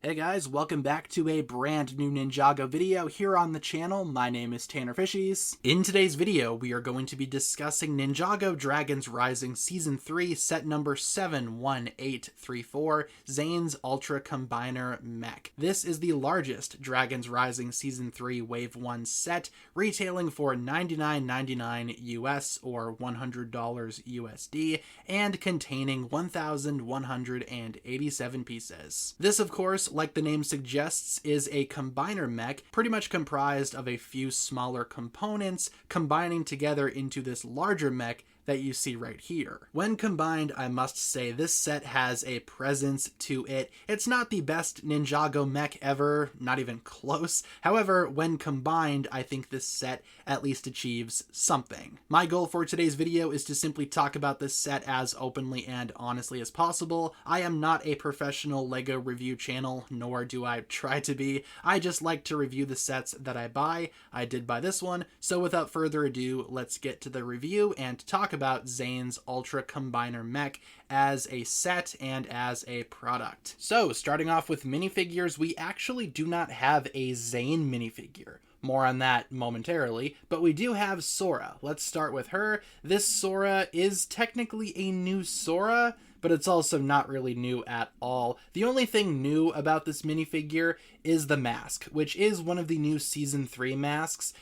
Hey guys, welcome back to a brand new Ninjago video here on the channel. My name is TannerFishies. In today's video, we are going to be discussing Ninjago Dragons Rising Season 3, set number 71834, Zane's Ultra Combiner Mech. This is the largest Dragons Rising Season 3 Wave 1 set, retailing for $99.99 US or $100 USD, and containing 1,187 pieces. This, of course, like the name suggests, is a combiner mech, pretty much comprised of a few smaller components combining together into this larger mech that you see right here. When combined, I must say this set has a presence to it. It's not the best Ninjago mech ever, not even close. However, when combined, I think this set at least achieves something. My goal for today's video is to simply talk about this set as openly and honestly as possible. I am not a professional LEGO review channel, nor do I try to be. I just like to review the sets that I buy. I did buy this one, so without further ado, let's get to the review and talk about Zane's Ultra Combiner Mech as a set and as a product. So, starting off with minifigures, we actually do not have a Zane minifigure. More on that momentarily, but we do have Sora. Let's start with her. This Sora is technically a new Sora, but it's also not really new at all. The only thing new about this minifigure is the mask, which is one of the new Season 3 masks,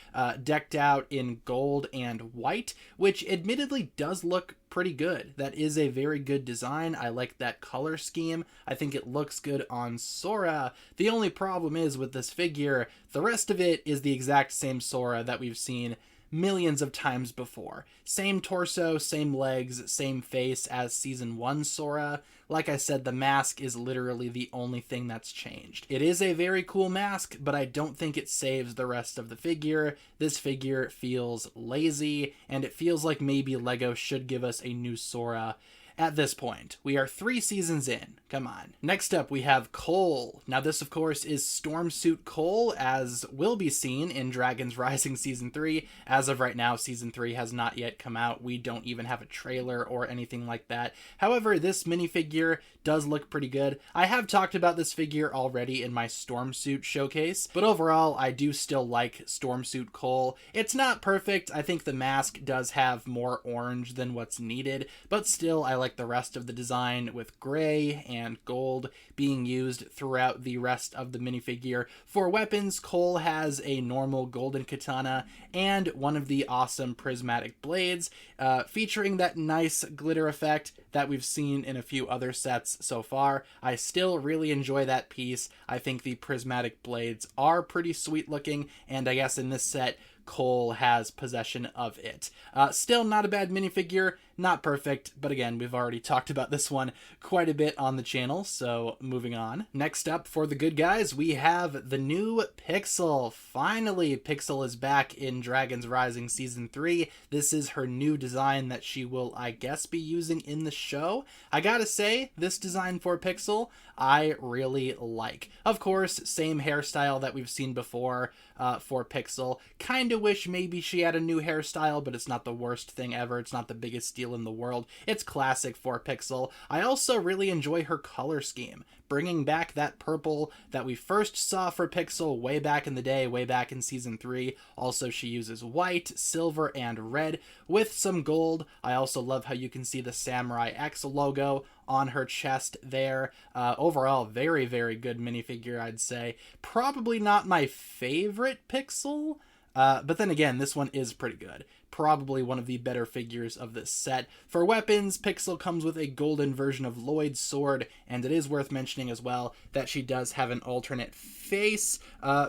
decked out in gold and white, which admittedly does look pretty good. That is a very good design. I like that color scheme. I think it looks good on Sora. The only problem is with this figure, the rest of it is the exact same Sora that we've seen millions of times before. Same torso, same legs, same face as Season 1 Sora. Like I said, the mask is literally the only thing that's changed. It is a very cool mask, but I don't think it saves the rest of the figure. This figure feels lazy, and it feels like maybe LEGO should give us a new Sora at this point. We are 3 seasons in. Come on. Next up, we have Cole. Now this, of course, is Stormsuit Cole, as will be seen in Dragons Rising Season 3. As of right now, Season 3 has not yet come out. We don't even have a trailer or anything like that. However, this minifigure does look pretty good. I have talked about this figure already in my Stormsuit showcase, but overall, I do still like Stormsuit Cole. It's not perfect. I think the mask does have more orange than what's needed, but still, I like the rest of the design with gray and gold being used throughout the rest of the minifigure. For weapons, Cole has a normal golden katana and one of the awesome prismatic blades, featuring that nice glitter effect that we've seen in a few other sets so far. I still really enjoy that piece. I think the prismatic blades are pretty sweet looking, and I guess in this set, Cole has possession of it. Still not a bad minifigure, not perfect, but again, we've already talked about this one quite a bit on the channel, so moving on. Next up, for the good guys, we have the new Pixel. Finally, Pixel is back in Dragons Rising Season 3. This is her new design that she will, I guess, be using in the show. I gotta say, this design for Pixel, I really like. Of course, same hairstyle that we've seen before for Pixel. Kinda wish maybe she had a new hairstyle, but it's not the worst thing ever. It's not the biggest deal in the world. It's classic for Pixel. I also really enjoy her color scheme, bringing back that purple that we first saw for Pixel way back in the day, way back in Season 3. Also, she uses white, silver, and red with some gold. I also love how you can see the Samurai X logo on her chest there. Overall, very, very good minifigure, I'd say. Probably not my favorite Pixel, but then again, this one is pretty good. Probably one of the better figures of this set. For weapons, Pixel comes with a golden version of Lloyd's sword, and it is worth mentioning as well that she does have an alternate face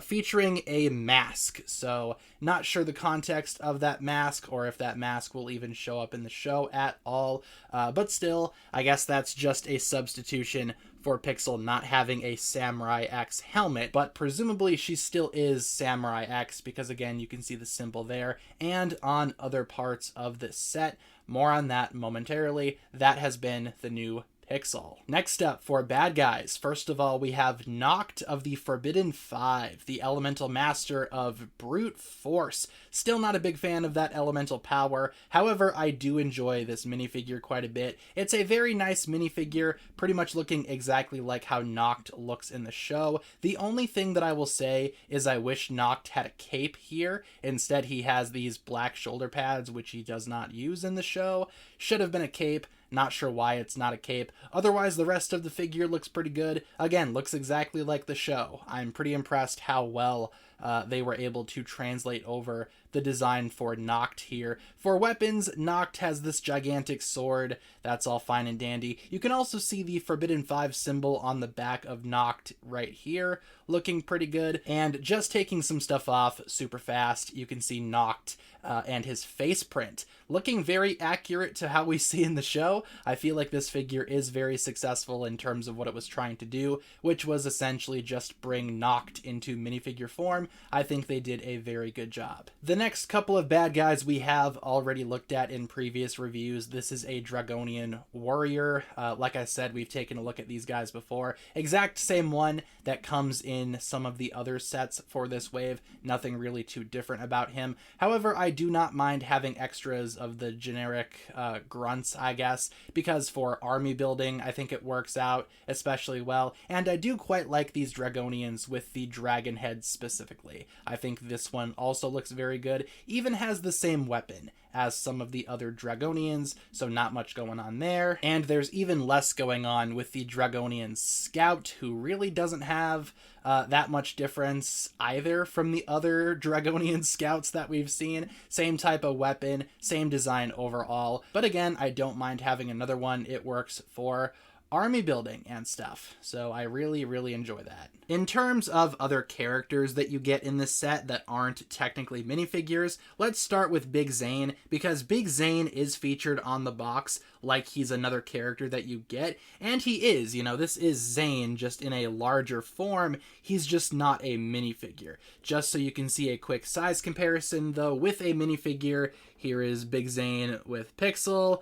featuring a mask. So not sure the context of that mask or if that mask will even show up in the show at all, but still, I guess that's just a substitution for Pixel not having a Samurai X helmet, but presumably she still is Samurai X because, again, you can see the symbol there and on other parts of this set. More on that momentarily. That has been the new Pixel. Next up for bad guys, first of all, we have Noct of the Forbidden Five, the elemental master of brute force. Still not a big fan of that elemental power. However, I do enjoy this minifigure quite a bit. It's a very nice minifigure, pretty much looking exactly like how Noct looks in the show. The only thing that I will say is I wish Noct had a cape here. Instead, he has these black shoulder pads, which he does not use in the show. Should have been a cape. Not sure why it's not a cape. Otherwise, the rest of the figure looks pretty good. Again, looks exactly like the show. I'm pretty impressed how well they were able to translate over the design for Noct here. For weapons, Noct has this gigantic sword. That's all fine and dandy. You can also see the Forbidden Five symbol on the back of Noct right here, looking pretty good. And just taking some stuff off super fast, you can see Noct and his face print looking very accurate to how we see in the show. I feel like this figure is very successful in terms of what it was trying to do, which was essentially just bring Noct into minifigure form. I think they did a very good job. The next couple of bad guys we have already looked at in previous reviews. This is a Dragonian warrior. Like I said, we've taken a look at these guys before. Exact same one that comes in some of the other sets for this wave. Nothing really too different about him. However, I do not mind having extras of the generic grunts, I guess, because for army building, I think it works out especially well. And I do quite like these Dragonians with the dragon heads specifically. I think this one also looks very good. Even has the same weapon as some of the other Dragonians, so not much going on there. And there's even less going on with the Dragonian Scout, who really doesn't have that much difference either from the other Dragonian Scouts that we've seen. Same type of weapon, same design overall. But again, I don't mind having another one. It works for army building and stuff, so I really, really enjoy that. In terms of other characters that you get in this set that aren't technically minifigures, let's start with Big Zane, because Big Zane is featured on the box like he's another character that you get, and he is, you know, this is Zane just in a larger form. He's just not a minifigure. Just so you can see a quick size comparison though, with a minifigure, here is Big Zane with Pixel.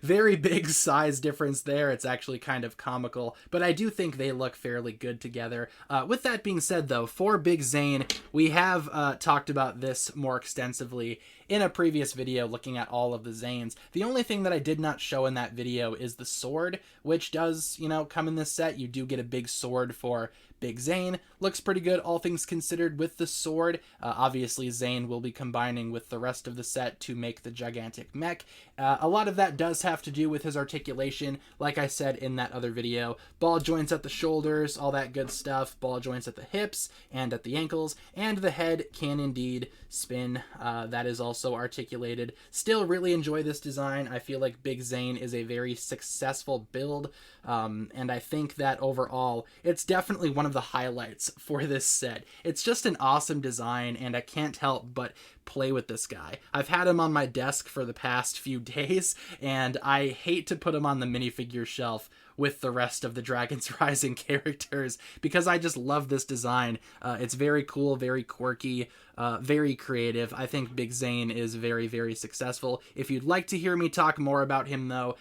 Very big size difference there. It's actually kind of comical, but I do think they look fairly good together. With that being said though, for Big Zane, we have talked about this more extensively in a previous video looking at all of the Zanes. The only thing that I did not show in that video is the sword, which does, you know, come in this set. You do get a big sword for Big Zane. Looks pretty good, all things considered, with the sword. Obviously, Zane will be combining with the rest of the set to make the gigantic mech. A lot of that does have to do with his articulation, like I said in that other video. Ball joints at the shoulders, all that good stuff. Ball joints at the hips and at the ankles, and the head can indeed spin. That is also articulated. Still really enjoy this design. I feel like Big Zane is a very successful build, and I think that overall, it's definitely one of the highlights for this set. It's just an awesome design, and I can't help but play with this guy. I've had him on my desk for the past few days, and I hate to put him on the minifigure shelf with the rest of the Dragon's Rising characters because I just love this design. It's very cool, very quirky, very creative. I think Big Zane is very, very successful. If you'd like to hear me talk more about him though,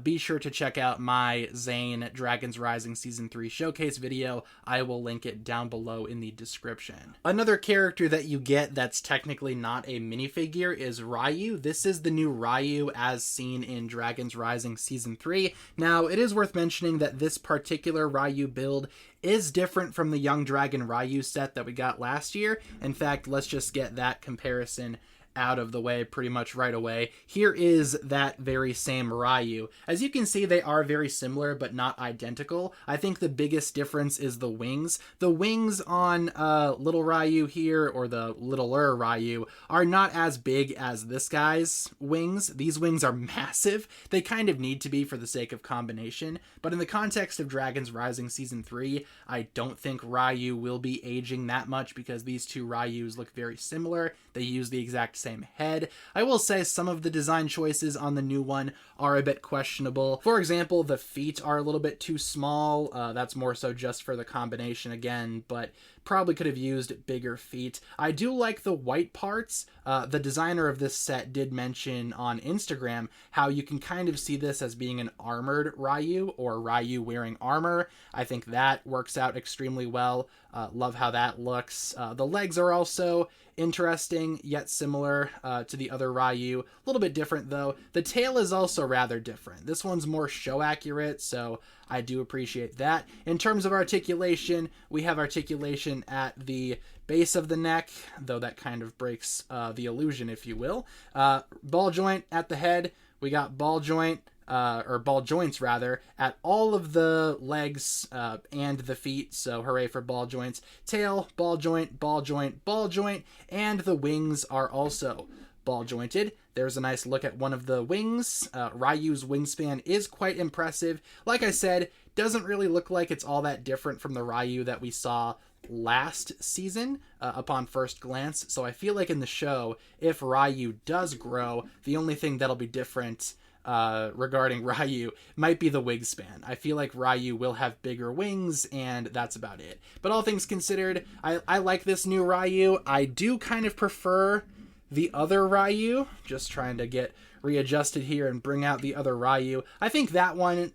be sure to check out my Zane Dragon's Rising Season 3 showcase video. I will link it down below in the description. Another character that you get that's technically not a minifigure is Ryu. This is the new Ryu as seen in Dragon's Rising Season 3. Now, it is worth mentioning that this particular Ryu build is different from the Young Dragon Ryu set that we got last year. In fact, let's just get that comparison out of the way pretty much right away. Here is that very same Ryu. As you can see, they are very similar but not identical. I think the biggest difference is the wings. The wings on little Ryu here, or the littler Ryu, are not as big as this guy's wings. These wings are massive. They kind of need to be for the sake of combination, but in the context of Dragon's Rising Season 3, I don't think Ryu will be aging that much because these two Ryus look very similar. They use the exact same head. I will say some of the design choices on the new one are a bit questionable. For example, the feet are a little bit too small. That's more so just for the combination again, but Probably could have used bigger feet. I do like the white parts. The designer of this set did mention on Instagram how you can kind of see this as being an armored Ryu, or Ryu wearing armor. I think that works out extremely well. Love how that looks. The legs are also interesting, yet similar to the other Ryu. A little bit different, though. The tail is also rather different. This one's more show accurate, so I do appreciate that. In terms of articulation, we have articulation at the base of the neck, though that kind of breaks the illusion, if you will. Ball joint at the head. We got ball joint, or ball joints rather, at all of the legs and the feet, so hooray for ball joints. Tail, ball joint, ball joint, ball joint, and the wings are also ball jointed. There's a nice look at one of the wings. Ryu's wingspan is quite impressive. Like I said, doesn't really look like it's all that different from the Ryu that we saw last season upon first glance. So I feel like in the show, if Ryu does grow, the only thing that'll be different regarding Ryu might be the wingspan. I feel like Ryu will have bigger wings, and that's about it. But all things considered, I like this new Ryu. I do kind of prefer the other Ryu. Just trying to get readjusted here and bring out the other Ryu. I think that one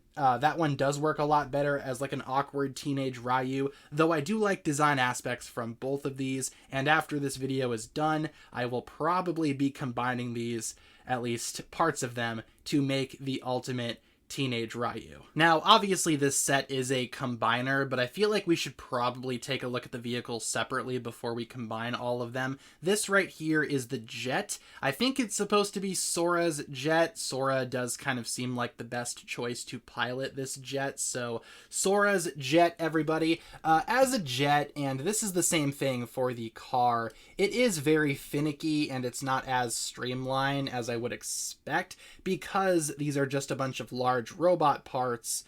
does work a lot better as like an awkward teenage Ryu, though I do like design aspects from both of these, and after this video is done, I will probably be combining these, at least parts of them, to make the ultimate teenage Ryu. Now, obviously this set is a combiner, but I feel like we should probably take a look at the vehicles separately before we combine all of them. This right here is the jet. I think it's supposed to be Sora's jet. Sora does kind of seem like the best choice to pilot this jet, so Sora's jet, everybody. As a jet, and this is the same thing for the car, it is very finicky and it's not as streamlined as I would expect, because these are just a bunch of large robot parts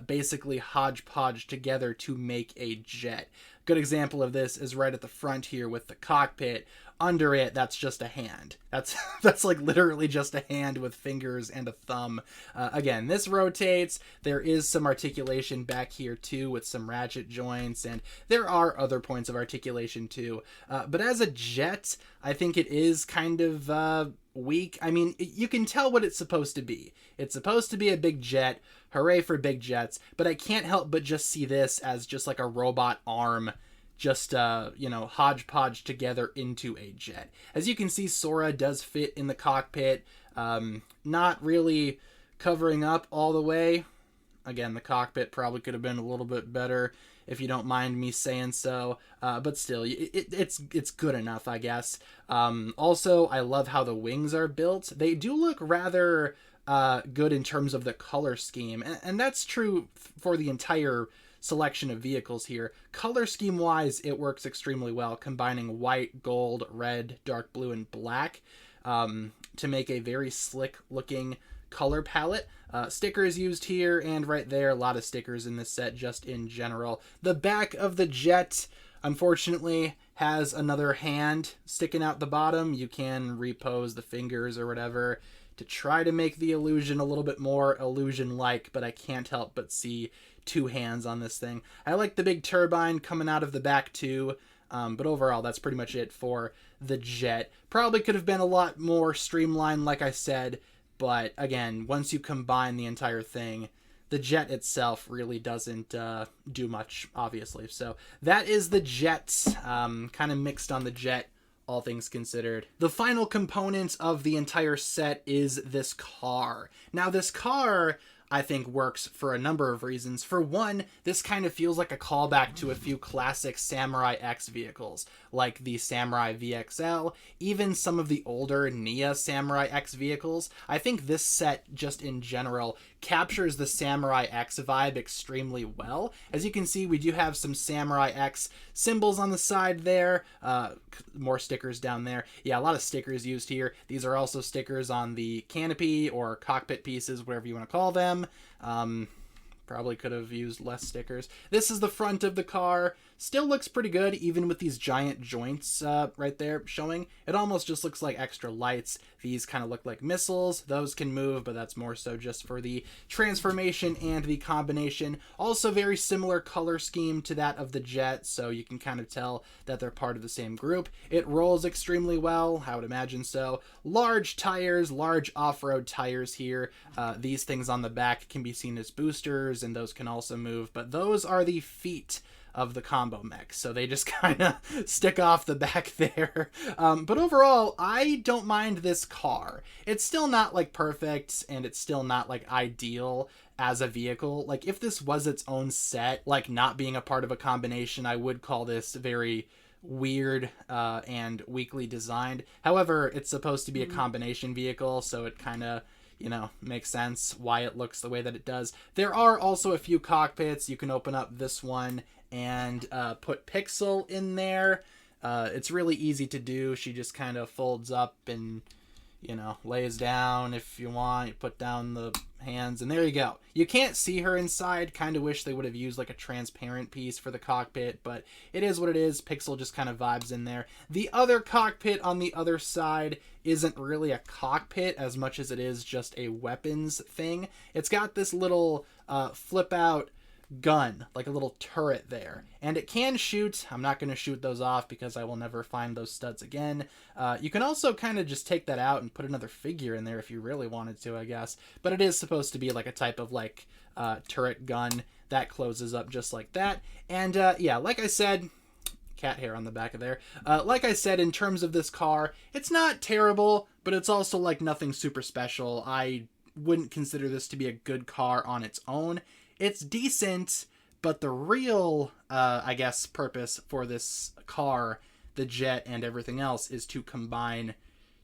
basically hodgepodge together to make a jet. Good example of this is right at the front here with the cockpit. Under it, that's just a hand. That's like literally just a hand with fingers and a thumb. Again, this rotates. There is some articulation back here too with some ratchet joints, and there are other points of articulation too. But as a jet, I think it is kind of weak. I mean, you can tell what it's supposed to be. It's supposed to be a big jet. Hooray for big jets. But I can't help but just see this as just like a robot arm, just hodgepodge together into a jet. As you can see, Sora does fit in the cockpit, not really covering up all the way. Again, the cockpit probably could have been a little bit better, if you don't mind me saying so, but still, it's good enough, I guess. Also, I love how the wings are built. They do look rather good in terms of the color scheme, and that's true for the entire selection of vehicles here. Color scheme wise, it works extremely well, combining white, gold, red, dark blue, and black to make a very slick looking color palette. Stickers used here and right there. A lot of stickers in this set just in general. The back of the jet, unfortunately, has another hand sticking out the bottom. You can repose the fingers or whatever to try to make the illusion a little bit more illusion-like, but I can't help but see two hands on this thing. I like the big turbine coming out of the back too, but overall that's pretty much it for the jet. Probably could have been a lot more streamlined, like I said, but again, once you combine the entire thing, the jet itself really doesn't do much, obviously. So that is the jet, kind of mixed on the jet, all things considered. The final component of the entire set is this car. Now this car, I think, works for a number of reasons. For one, this kind of feels like a callback to a few classic Samurai X vehicles, like the Samurai VXL, even some of the older Nia Samurai X vehicles. I think this set, just in general, captures the Samurai X vibe extremely well. As you can see, we do have some Samurai X symbols on the side there, more stickers down there. Yeah, a lot of stickers used here. These are also stickers on the canopy or cockpit pieces, whatever you want to call them. Probably could have used less stickers. This is the front of the car. Still looks pretty good, even with these giant joints right there showing. It almost just looks like extra lights. These kind of look like missiles. Those can move, but that's more so just for the transformation and the combination. Also very similar color scheme to that of the jet, so you can kind of tell that they're part of the same group. It rolls extremely well, I would imagine so. Large tires, large off-road tires here. These things on the back can be seen as boosters, and those can also move, but those are the feet of the combo mech, so they just kind of stick off the back there. But overall, I don't mind this car. It's still not like perfect, and it's still not like ideal as a vehicle. Like if this was its own set, like not being a part of a combination, I would call this very weird and weakly designed. However, it's supposed to be a combination vehicle, so it kind of, you know, makes sense why it looks the way that it does. There are also a few cockpits. You can open up this one and put Pixel in there. It's really easy to do. She just kind of folds up and, you know, lays down if you want. You put down the hands, and there you go. You can't see her inside. Kind of wish they would have used like a transparent piece for the cockpit, but it is what it is. Pixel just kind of vibes in there. The other cockpit on the other side isn't really a cockpit as much as it is just a weapons thing. It's got this little flip out gun, like a little turret there, and it can shoot. I'm not going to shoot those off because I will never find those studs again. You can also kind of just take that out and put another figure in there if you really wanted to, I guess, but it is supposed to be like a type of like turret gun that closes up just like that. And yeah, like I said, cat hair on the back of there. Like I said, in terms of this car, it's not terrible, but it's also like nothing super special. I wouldn't consider this to be a good car on its own. It's decent, but the real, I guess, purpose for this car, the jet and everything else, is to combine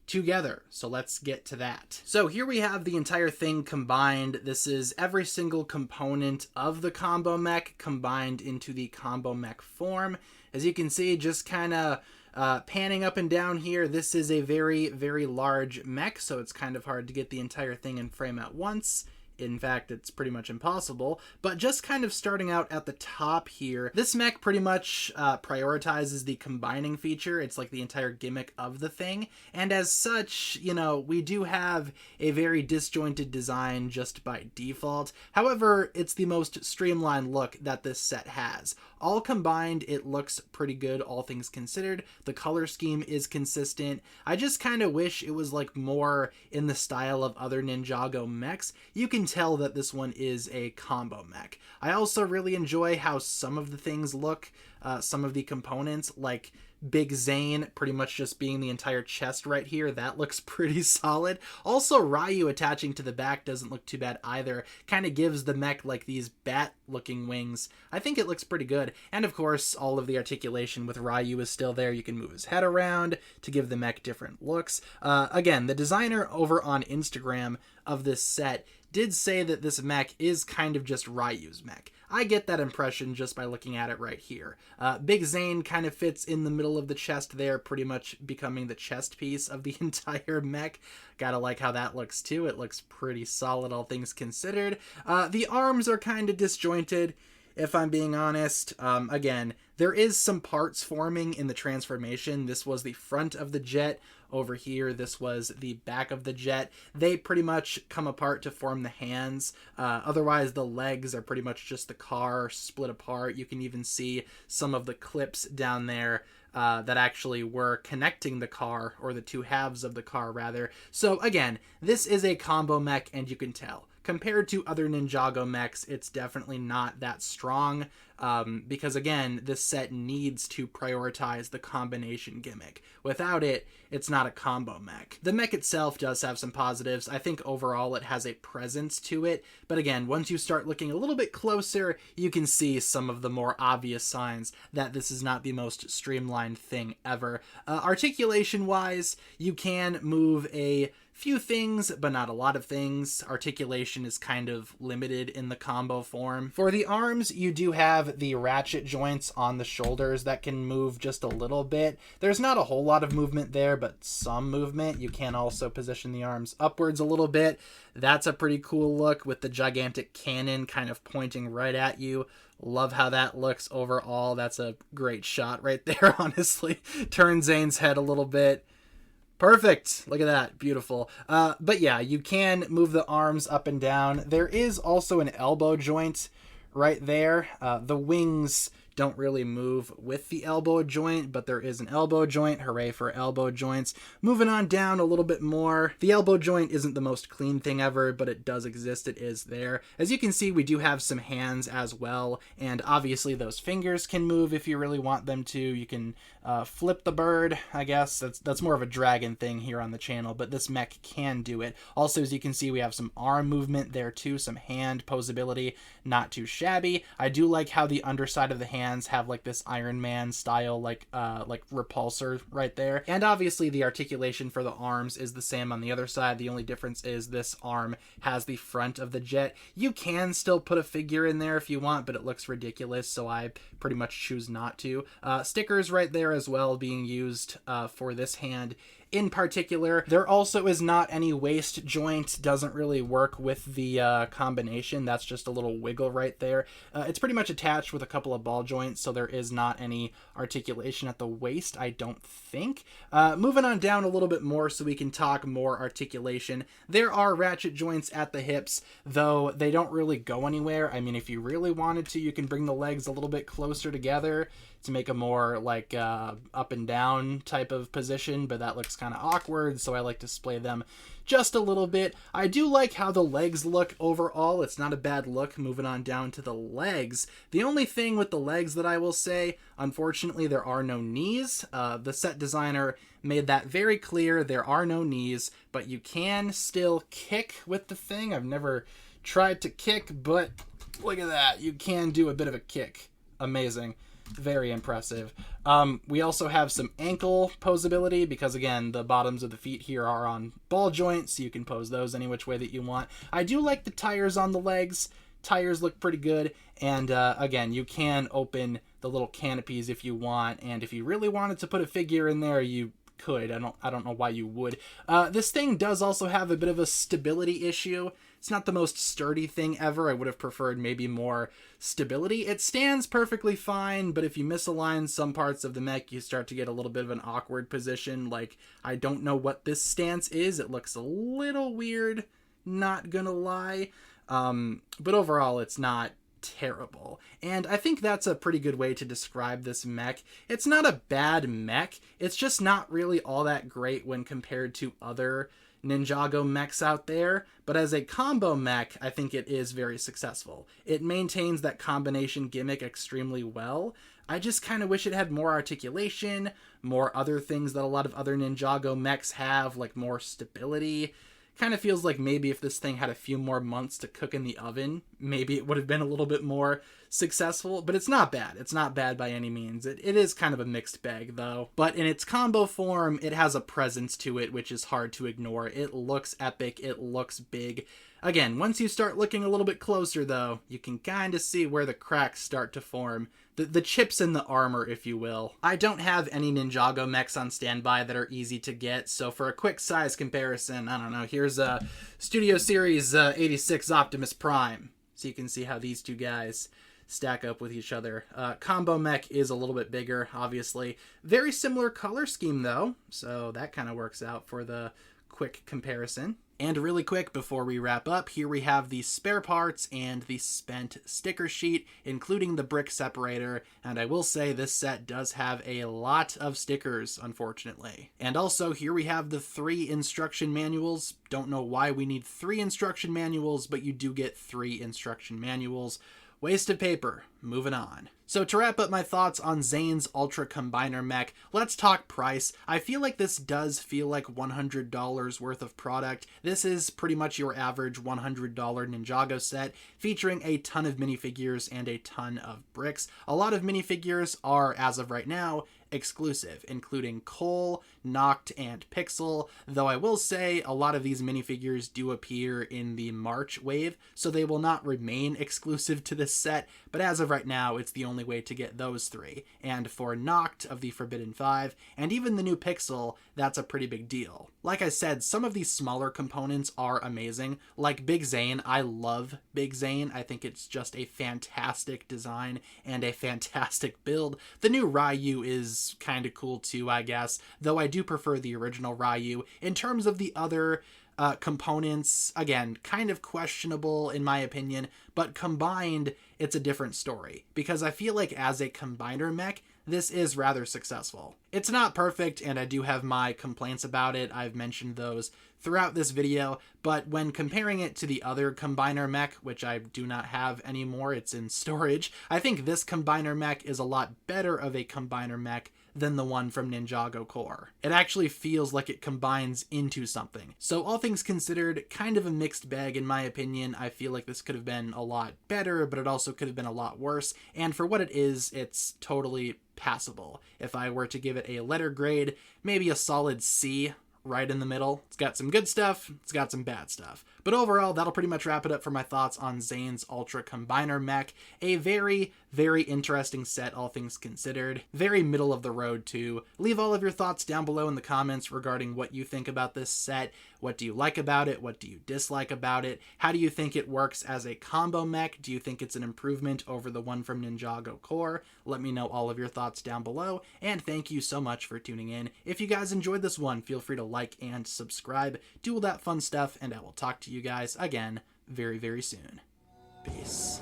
together. So let's get to that. So here we have the entire thing combined. This is every single component of the combo mech combined into the combo mech form. As you can see, just kind of panning up and down here, this is a very, very large mech, so it's kind of hard to get the entire thing in frame at once. In fact, it's pretty much impossible, but just kind of starting out at the top here, this mech pretty much prioritizes the combining feature. It's like the entire gimmick of the thing, and as such, you know, we do have a very disjointed design just by default. However, it's the most streamlined look that this set has. All combined, it looks pretty good, all things considered. The color scheme is consistent. I just kind of wish it was like more in the style of other Ninjago mechs. You can tell that this one is a combo mech. I also really enjoy how some of the things look, some of the components, like Big Zane pretty much just being the entire chest right here. That looks pretty solid. Also, Ryu attaching to the back doesn't look too bad either. Kind of gives the mech like these bat-looking wings. I think it looks pretty good. And of course, all of the articulation with Ryu is still there. You can move his head around to give the mech different looks. Again, the designer over on Instagram of this set did say that this mech is kind of just Ryu's mech. I get that impression just by looking at it right here. Big Zane kind of fits in the middle of the chest there, pretty much becoming the chest piece of the entire mech. Gotta like how that looks too. It looks pretty solid, all things considered. The arms are kind of disjointed, if I'm being honest. Again, there is some parts forming in the transformation. This was the front of the jet. Over here, this was the back of the jet. They pretty much come apart to form the hands. Otherwise, the legs are pretty much just the car split apart. You can even see some of the clips down there that actually were connecting the car, or the two halves of the car, rather. So again, this is a combo mech, and you can tell. Compared to other Ninjago mechs, it's definitely not that strong, because again, this set needs to prioritize the combination gimmick. Without it, it's not a combo mech. The mech itself does have some positives. I think overall it has a presence to it, but again, once you start looking a little bit closer, you can see some of the more obvious signs that this is not the most streamlined thing ever. Articulation-wise, you can move a Few things, but not a lot of things. Articulation is kind of limited in the combo form. For the arms, you do have the ratchet joints on the shoulders that can move just a little bit. There's not a whole lot of movement there, but some movement. You can also position the arms upwards a little bit. That's a pretty cool look with the gigantic cannon kind of pointing right at you. Love how that looks overall. That's a great shot right there, honestly. Turn Zane's head a little bit. Perfect. Look at that. Beautiful. But yeah, you can move the arms up and down. There is also an elbow joint right there. The wings don't really move with the elbow joint, but there is an elbow joint. Hooray for elbow joints. Moving on down a little bit more. The elbow joint isn't the most clean thing ever, but it does exist. It is there. As you can see, we do have some hands as well, and obviously those fingers can move if you really want them to. You can flip the bird, I guess. That's more of a dragon thing here on the channel, but this mech can do it. Also, as you can see, we have some arm movement there too, some hand posability. Not too shabby. I do like how the underside of the hand have like this Iron Man style like repulsor right there, and obviously the articulation for the arms is the same on the other side. The only difference is this arm has the front of the jet. You can still put a figure in there if you want, but it looks ridiculous, so I pretty much choose not to. Stickers right there as well being used for this hand in particular. There also is not any waist joint, doesn't really work with the combination. That's just a little wiggle right there. It's pretty much attached with a couple of ball joints, so there is not any articulation at the waist, I don't think. Moving on down a little bit more so we can talk more articulation. There are ratchet joints at the hips, though they don't really go anywhere. I mean, if you really wanted to, you can bring the legs a little bit closer together to make a more like up and down type of position, but that looks kind of awkward, so I like to splay them just a little bit. I do like how the legs look overall. It's not a bad look. Moving on down to the legs. The only thing with the legs that I will say, unfortunately, there are no knees. The set designer made that very clear. There are no knees, but you can still kick with the thing. I've never tried to kick, but look at that. You can do a bit of a kick. Amazing. Very impressive. We also have some ankle posability because, again, the bottoms of the feet here are on ball joints, so you can pose those any which way that you want. I do like the tires on the legs. Tires look pretty good. And again, you can open the little canopies if you want. And if you really wanted to put a figure in there, you could. I don't know why you would. This thing does also have a bit of a stability issue. It's not the most sturdy thing ever. I would have preferred maybe more stability. It stands perfectly fine, but if you misalign some parts of the mech, you start to get a little bit of an awkward position. Like, I don't know what this stance is. It looks a little weird, not gonna lie. But overall, it's not terrible. And I think that's a pretty good way to describe this mech. It's not a bad mech. It's just not really all that great when compared to other Ninjago mechs out there, but as a combo mech, I think it is very successful. It maintains that combination gimmick extremely well. I just kind of wish it had more articulation, more other things that a lot of other Ninjago mechs have, like more stability. Kind of feels like maybe if this thing had a few more months to cook in the oven, maybe it would have been a little bit more successful, but it's not bad. It's not bad by any means. It is kind of a mixed bag, though. But in its combo form, it has a presence to it, which is hard to ignore. It looks epic. It looks big. Again, once you start looking a little bit closer, though, you can kind of see where the cracks start to form. The chips in the armor, if you will. I don't have any Ninjago mechs on standby that are easy to get, so for a quick size comparison, I don't know, here's a Studio Series 86 Optimus Prime, so you can see how these two guys stack up with each other. Combo mech is a little bit bigger, obviously. Very similar color scheme, though, so that kind of works out for the quick comparison. And really quick, before we wrap up, here we have the spare parts and the spent sticker sheet, including the brick separator, and I will say this set does have a lot of stickers, unfortunately. And also, here we have the 3 instruction manuals. Don't know why we need 3 instruction manuals, but you do get 3 instruction manuals. Waste of paper. Moving on. So to wrap up my thoughts on Zane's Ultra Combiner mech, let's talk price. I feel like this does feel like $100 worth of product. This is pretty much your average $100 Ninjago set, featuring a ton of minifigures and a ton of bricks. A lot of minifigures are, as of right now, exclusive, including Cole, Noct, and Pixel, though I will say a lot of these minifigures do appear in the March wave, so they will not remain exclusive to this set, but as of right now, it's the only way to get those three. And for Noct of the Forbidden 5, and even the new Pixel, that's a pretty big deal. Like I said, some of these smaller components are amazing. Like Big Zane, I love Big Zane. I think it's just a fantastic design and a fantastic build. The new Ryu is kind of cool too, I guess, though I do prefer the original Ryu. In terms of the other components, again, kind of questionable in my opinion, but combined, it's a different story. Because I feel like as a combiner mech, this is rather successful. It's not perfect, and I do have my complaints about it. I've mentioned those throughout this video, but when comparing it to the other combiner mech, which I do not have anymore, it's in storage, I think this combiner mech is a lot better of a combiner mech than the one from Ninjago Core. It actually feels like it combines into something. So all things considered, kind of a mixed bag in my opinion. I feel like this could have been a lot better, but it also could have been a lot worse. And for what it is, it's totally passable. If I were to give it a letter grade, maybe a solid C, right in the middle. It's got some good stuff, it's got some bad stuff. But overall, that'll pretty much wrap it up for my thoughts on Zane's Ultra Combiner Mech. A very, very interesting set, all things considered. Very middle of the road, too. Leave all of your thoughts down below in the comments regarding what you think about this set. What do you like about it? What do you dislike about it? How do you think it works as a combo mech? Do you think it's an improvement over the one from Ninjago Core? Let me know all of your thoughts down below, and thank you so much for tuning in. If you guys enjoyed this one, feel free to like and subscribe, do all that fun stuff, and I will talk to you guys again very, very soon. Peace.